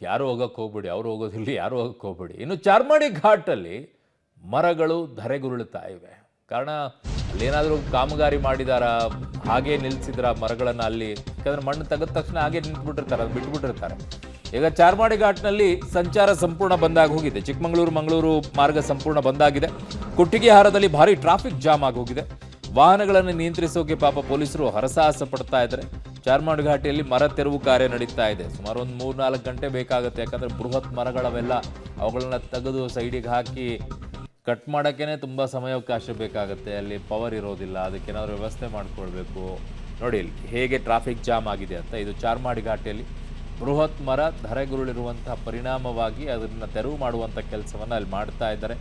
ಯಾರು ಹೋಗಕ್ಕೆ ಹೋಗ್ಬೇಡಿ, ಅವ್ರು ಹೋಗೋದಿಲ್ಲ, ಯಾರು ಹೋಗಕ್ಕೆ ಹೋಗ್ಬೇಡಿ. ಇನ್ನು ಚಾರ್ಮಾಡಿ ಘಾಟಲ್ಲಿ ಮರಗಳು ಧರೆಗುರುಳುತ್ತಾ ಇವೆ. ಕಾರಣ ಅಲ್ಲೇನಾದರೂ ಕಾಮಗಾರಿ ಮಾಡಿದಾರ, ಹಾಗೆ ನಿಲ್ಲಿಸಿದ್ರ ಮರಗಳನ್ನು ಅಲ್ಲಿ, ಯಾಕಂದ್ರೆ ಮಣ್ಣು ತೆಗೆದ ತಕ್ಷಣ ಹಾಗೆ ನಿಂತ್ಬಿಟ್ಟಿರ್ತಾರೆ, ಅದು ಬಿಟ್ಬಿಟ್ಟಿರ್ತಾರೆ. ಈಗ ಚಾರ್ಮಾಡಿ ಘಾಟ್ನಲ್ಲಿ ಸಂಚಾರ ಸಂಪೂರ್ಣ ಬಂದಾಗಿ ಹೋಗಿದೆ. ಚಿಕ್ಕಮಗಳೂರು ಮಂಗಳೂರು ಮಾರ್ಗ ಸಂಪೂರ್ಣ ಬಂದಾಗಿದೆ. ಕೊಟ್ಟಿಗೆಹಾರದಲ್ಲಿ ಭಾರಿ ಟ್ರಾಫಿಕ್ ಜಾಮ್ ಆಗಿ ಹೋಗಿದೆ. ವಾಹನಗಳನ್ನು ನಿಯಂತ್ರಿಸೋಕೆ ಪಾಪ ಪೊಲೀಸರು ಹರಸಾಹಸ ಪಡ್ತಾ ಇದ್ದಾರೆ. ಚಾರ್ಮಾಡಿ ಘಾಟಿಯಲ್ಲಿ ಮರ ತೆರವು ಕಾರ್ಯ ನಡೀತಾ ಇದೆ. ಸುಮಾರು ಒಂದು 3-4 ಗಂಟೆ ಬೇಕಾಗುತ್ತೆ. ಯಾಕಂದ್ರೆ ಬೃಹತ್ ಮರಗಳವೆಲ್ಲ, ಅವುಗಳನ್ನ ತೆಗೆದು ಸೈಡಿಗೆ ಹಾಕಿ ಕಟ್ ಮಾಡೋಕ್ಕೇ ತುಂಬ ಸಮಯಾವಕಾಶ ಬೇಕಾಗುತ್ತೆ. ಅಲ್ಲಿ ಪವರ್ ಇರೋದಿಲ್ಲ, ಅದಕ್ಕೇನಾದರೂ ವ್ಯವಸ್ಥೆ ಮಾಡಿಕೊಳ್ಬೇಕು. ನೋಡಿ ಇಲ್ಲಿ ಹೇಗೆ ಟ್ರಾಫಿಕ್ ಜಾಮ್ ಆಗಿದೆ ಅಂತ. ಇದು ಚಾರ್ಮಾಡಿ ಘಾಟಿಯಲ್ಲಿ ಬೃಹತ್ ಮರ ಧರೆಗುರುಳಿರುವಂತಹ ಪರಿಣಾಮವಾಗಿ ಅದನ್ನು ತೆರವು ಮಾಡುವಂಥ ಕೆಲಸವನ್ನು ಅಲ್ಲಿ ಮಾಡ್ತಾ ಇದ್ದಾರೆ.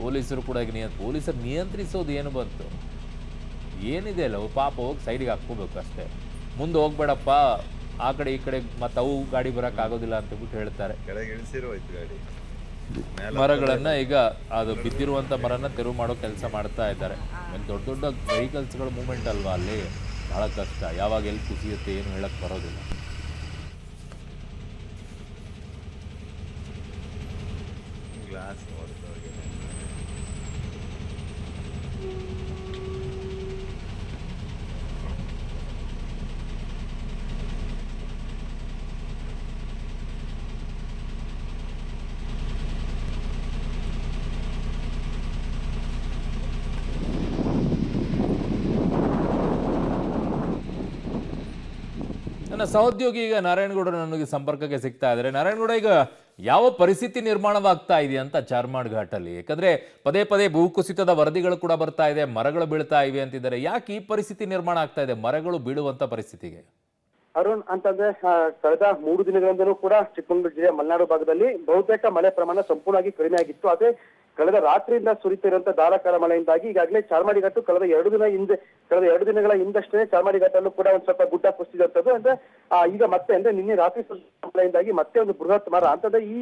ಪೊಲೀಸರು ಕೂಡ ಈಗ ಪೊಲೀಸರು ನಿಯಂತ್ರಿಸೋದು ಏನು ಬಂತು, ಏನಿದೆ ಅಲ್ಲ, ಪಾಪ ಹೋಗಿ ಸೈಡಿಗೆ ಹಾಕ್ಕೋಬೇಕು ಅಷ್ಟೇ. ಮುಂದೆ ಹೋಗ್ಬೇಡಪ್ಪ, ಆ ಕಡೆ ಈ ಕಡೆ ಮತ್ತೆ ಅವು ಗಾಡಿ ಬರೋಕ್ಕಾಗೋದಿಲ್ಲ ಅಂತ ಬಿಟ್ಟು ಹೇಳ್ತಾರೆ. ಮರಗಳನ್ನು ಈಗ ಅದು ಬಿದ್ದಿರುವಂಥ ಮರನ ತೆರವು ಮಾಡೋ ಕೆಲಸ ಮಾಡ್ತಾ ಇದ್ದಾರೆ. ಆಮೇಲೆ ದೊಡ್ಡ ದೊಡ್ಡ ವೆಹಿಕಲ್ಸ್ಗಳ ಮೂವ್ಮೆಂಟ್ ಅಲ್ವಾ, ಅಲ್ಲಿ ಭಾಳ ಕಷ್ಟ. ಯಾವಾಗ ಎಲ್ಲಿ ಕುಸಿಯುತ್ತೆ ಏನು ಹೇಳಕ್ಕೆ ಬರೋದಿಲ್ಲ. ನನ್ನ ಸಹೋದ್ಯೋಗಿ ಈಗ ನಾರಾಯಣಗೌಡರು ನನಗೆ ಸಂಪರ್ಕಕ್ಕೆ ಸಿಗ್ತಾ ಇದ್ದಾರೆ. ನಾರಾಯಣಗೌಡ, ಈಗ ಯಾವ ಪರಿಸ್ಥಿತಿ ನಿರ್ಮಾಣವಾಗ್ತಾ ಇದೆ ಅಂತ ಚಾರ್ಮಾಡಿ ಘಾಟಲ್ಲಿ? ಯಾಕಂದ್ರೆ ಪದೇ ಪದೇ ಭೂಕುಸಿತದ ವರದಿಗಳು ಕೂಡ ಬರ್ತಾ ಇದೆ, ಮರಗಳು ಬೀಳ್ತಾ ಇವೆ ಅಂತಿದ್ದಾರೆ. ಯಾಕೆ ಈ ಪರಿಸ್ಥಿತಿ ನಿರ್ಮಾಣ ಆಗ್ತಾ ಇದೆ, ಮರಗಳು ಬೀಳುವಂತ ಪರಿಸ್ಥಿತಿಗೆ? ಅರುಣ್, ಅಂತಂದ್ರೆ ಕಳೆದ 3 ದಿನಗಳಿಂದಲೂ ಕೂಡ ಚಿಕ್ಕಮಗಳೂರು ಜಿಲ್ಲೆಯ ಮಲೆನಾಡು ಭಾಗದಲ್ಲಿ ಬಹುತೇಕ ಮಳೆ ಪ್ರಮಾಣ ಸಂಪೂರ್ಣವಾಗಿ ಕಡಿಮೆ ಆಗಿತ್ತು. ಅದೇ ಕಳೆದ ರಾತ್ರಿಯಿಂದ ಸುರಿತಿರುವಂತಹ ಧಾರಾಕಾರ ಮಳೆಯಿಂದಾಗಿ ಈಗಾಗಲೇ ಚಾರ್ಮಾಡಿ ಘಾಟು ಕಳೆದ 2 ದಿನಗಳ ಹಿಂದಷ್ಟೇ ಚಾರ್ಮಾಡಿ ಘಾಟಲ್ಲೂ ಕೂಡ ಒಂದ್ ಸ್ವಲ್ಪ ಗುಡ್ಡ ಕುಸಿದಂಥದ್ದು. ಅಂದ್ರೆ ಈಗ ಮತ್ತೆ ಅಂದ್ರೆ ನಿನ್ನೆ ರಾತ್ರಿ ಮಳೆಯಿಂದಾಗಿ ಮತ್ತೆ ಒಂದು ಬೃಹತ್ ಮರ ಅಂತಂದ್ರೆ ಈ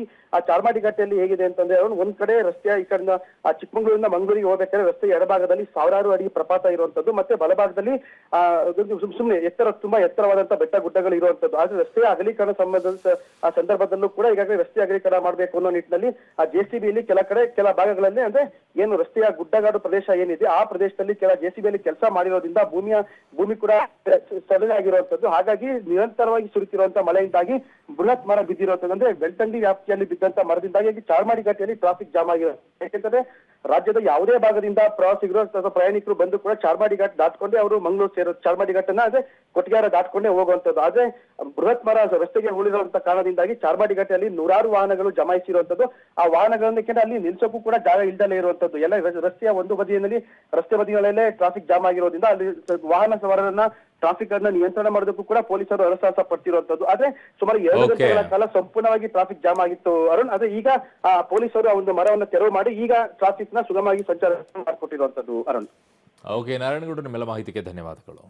ಚಾರ್ಮಾಡಿ ಘಾಟಿಯಲ್ಲಿ ಹೇಗಿದೆ ಅಂತಂದ್ರೆ ಅರುಣ್, ಒಂದ್ ಕಡೆ ರಸ್ತೆಯ ಈ ಕಡೆ ಚಿಕ್ಕಮಗಳೂರಿನ ಮಂಗಳೂರಿಗೆ ಹೋಗ್ಬೇಕಾದ್ರೆ ರಸ್ತೆಯ ಎಡಭಾಗದಲ್ಲಿ 1000 ಅಡಿ ಪ್ರಪಾತ ಇರುವಂತದ್ದು, ಮತ್ತೆ ಬಲಭಾಗದಲ್ಲಿ ಸುಮ್ಮನೆ ತುಂಬಾ ಎತ್ತರವಾದಂತಹ ಬೆಟ್ಟ ಗುಡ್ಡಗಳು ಇರುವಂತದ್ದು. ಆದ್ರೆ ರಸ್ತೆಯ ಅಗಲೀಕರಣ ಸಂದರ್ಭದಲ್ಲೂ ಕೂಡ ಈಗಾಗಲೇ ರಸ್ತೆ ಅಗಲೀಕರಣ ಮಾಡಬೇಕು ಅನ್ನೋ ನಿಟ್ಟಿನಲ್ಲಿ JCBಯಲ್ಲಿ ಕೆಲ ಭಾಗಗಳಲ್ಲಿ ಅಂದ್ರೆ ಏನು ರಸ್ತೆಯ ಗುಡ್ಡಗಾಡು ಪ್ರದೇಶ ಏನಿದೆ ಆ ಪ್ರದೇಶದಲ್ಲಿ ಕೆಲ JCBಯಲ್ಲಿ ಕೆಲಸ ಮಾಡಿರೋದ್ರಿಂದ ಭೂಮಿ ಕೂಡ ಸಡಿಲ ಆಗಿರುವಂತದ್ದು. ಹಾಗಾಗಿ ನಿರಂತರವಾಗಿ ಸುರಿತಿರುವಂತಹ ಮಳೆಯಿಂದಾಗಿ ಬೃಹತ್ ಮರ ಬಿದ್ದಿರುವಂತದ್ದು. ಅಂದ್ರೆ ಬೆಳ್ತಂಡಿ ವ್ಯಾಪ್ತಿಯಲ್ಲಿ ಬಿದ್ದಂತ ಮರದಿಂದಾಗಿ ಚಾರ್ಮಾಡಿ ಘಾಟಿಯಲ್ಲಿ ಟ್ರಾಫಿಕ್ ಜಾಮ್ ಆಗಿರುತ್ತೆ. ಯಾಕೆಂದ್ರೆ ರಾಜ್ಯದ ಯಾವುದೇ ಭಾಗದಿಂದ ಪ್ರವಾಸಿಗರು ಅಥವಾ ಪ್ರಯಾಣಿಕರು ಬಂದು ಕೂಡ ಚಾರ್ಮಾಡಿ ಘಾಟ್ ದಾಟ್ಕೊಂಡೆ ಅವರು ಮಂಗಳೂರು ಸೇರೋ ಚಾರ್ಮಾಡಿ ಘಾಟನ್ನ ಅದೇ ಕೊಟ್ಟಿಗೆಹಾರ ದಾಟ್ಕೊಂಡೆ ಹೋಗುವಂತದ್ದು. ಆದ್ರೆ ಬೃಹತ್ ಮರ ರಸ್ತೆಗೆ ಉಳಿರುವಂತಹ ಕಾರಣದಿಂದಾಗಿ ಚಾರ್ಮಾಡಿ ಘಾಟಿಯಲ್ಲಿ 100 ವಾಹನಗಳು ಜಮಾಯಿಸಿರುವಂತದ್ದು. ಆ ವಾಹನಗಳನ್ನ ಅಲ್ಲಿ ನಿಲ್ಸೋಕ್ಕೂ ಕೂಡ ಜಾಗ ಇಲ್ದಲೇ ಇರುವಂತದ್ದು. ಎಲ್ಲ ರಸ್ತೆಯ ಒಂದು ಬದಿಯಲ್ಲಿ ರಸ್ತೆ ಬದಿಗಳಲ್ಲೇ ಟ್ರಾಫಿಕ್ ಜಾಮ್ ಆಗಿರೋದ್ರಿಂದ ಅಲ್ಲಿ ವಾಹನ ಸವಾರರನ್ನ ಟ್ರಾಫಿಕ್ ಅನ್ನ ನಿಯಂತ್ರಣ ಮಾಡೋದಕ್ಕೂ ಕೂಡ ಪೊಲೀಸರು ಹರಸಾಹಸ ಪಡ್ತಿರುವಂತದ್ದು. ಆದ್ರೆ ಸುಮಾರು 2 ಗಂಟೆಗಳ ಕಾಲ ಸಂಪೂರ್ಣವಾಗಿ ಟ್ರಾಫಿಕ್ ಜಾಮ್ ಆಗಿತ್ತು ಅರುಣ್. ಅದೇ ಈಗ ಪೊಲೀಸರು ಆ ಒಂದು ಮರವನ್ನು ತೆರವು ಮಾಡಿ ಈಗ ಟ್ರಾಫಿಕ್ ನ ಸುಗಮವಾಗಿ ಸಂಚಾರ ಮಾಡಿಕೊಟ್ಟಿರುವಂತದ್ದು ಅರುಣ್. ಓಕೆ ನಾರಾಯಣಗೌಡ, ನಿಮ್ಮೆಲ್ಲ ಮಾಹಿತಿಗೆ ಧನ್ಯವಾದಗಳು.